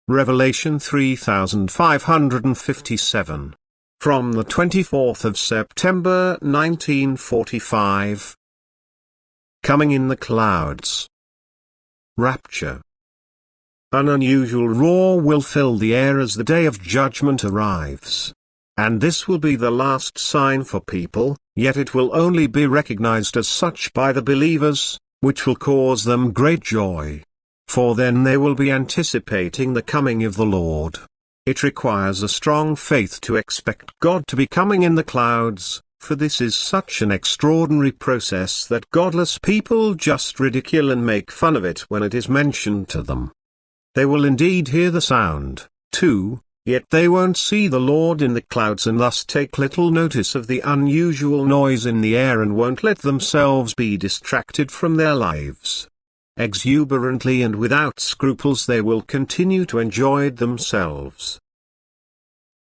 Revelation 3557. From the 24th of September 1945. Coming in the clouds. Rapture. An unusual roar will fill the air as the day of judgment arrives. And this will be the last sign for people, yet it will only be recognized as such by the believers, which will cause them great joy. For then they will be anticipating the coming of the Lord. It requires a strong faith to expect God to be coming in the clouds, for this is such an extraordinary process that godless people just ridicule and make fun of it when it is mentioned to them. They will indeed hear the sound, too, yet they won't see the Lord in the clouds and thus take little notice of the unusual noise in the air and won't let themselves be distracted from their lives. Exuberantly and without scruples they will continue to enjoy it themselves.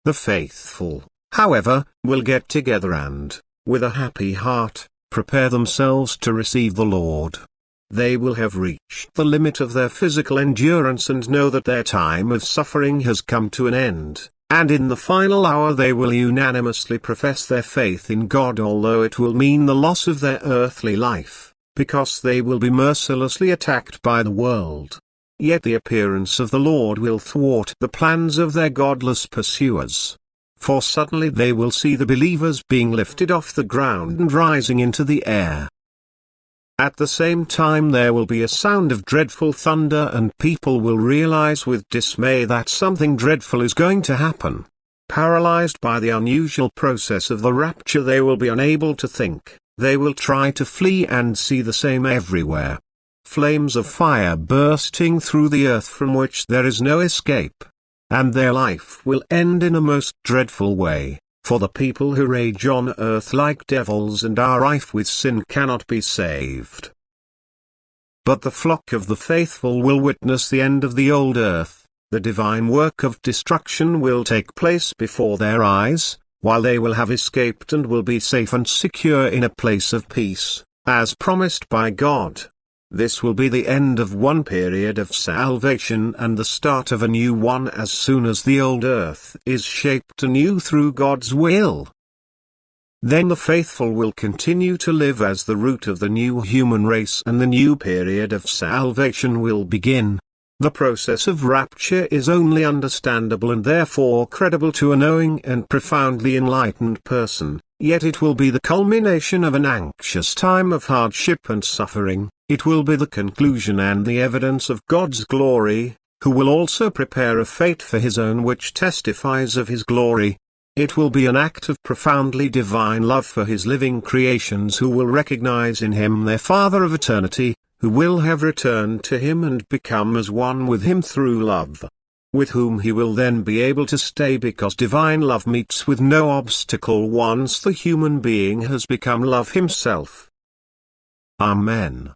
The faithful, however, will get together and, with a happy heart, prepare themselves to receive the Lord. They will have reached the limit of their physical endurance and know that their time of suffering has come to an end, and in the final hour they will unanimously profess their faith in God, although it will mean the loss of their earthly life, because they will be mercilessly attacked by the world. Yet the appearance of the Lord will thwart the plans of their godless pursuers. For suddenly they will see the believers being lifted off the ground and rising into the air. At the same time there will be a sound of dreadful thunder, and people will realize with dismay that something dreadful is going to happen. Paralyzed by the unusual process of the rapture, they will be unable to think. They will try to flee and see the same everywhere. Flames of fire bursting through the earth from which there is no escape. And their life will end in a most dreadful way, for the people who rage on earth like devils and are rife with sin cannot be saved. But the flock of the faithful will witness the end of the old earth. The divine work of destruction will take place before their eyes, while they will have escaped and will be safe and secure in a place of peace, as promised by God. This will be the end of one period of salvation and the start of a new one as soon as the old earth is shaped anew through God's will. Then the faithful will continue to live as the root of the new human race, and the new period of salvation will begin. The process of rapture is only understandable and therefore credible to a knowing and profoundly enlightened person, yet it will be the culmination of an anxious time of hardship and suffering. It will be the conclusion and the evidence of God's glory, who will also prepare a fate for his own which testifies of his glory. It will be an act of profoundly divine love for his living creations, who will recognize in him their Father of eternity, who will have returned to him and become as one with him through love, with whom he will then be able to stay, because divine love meets with no obstacle once the human being has become love himself. Amen.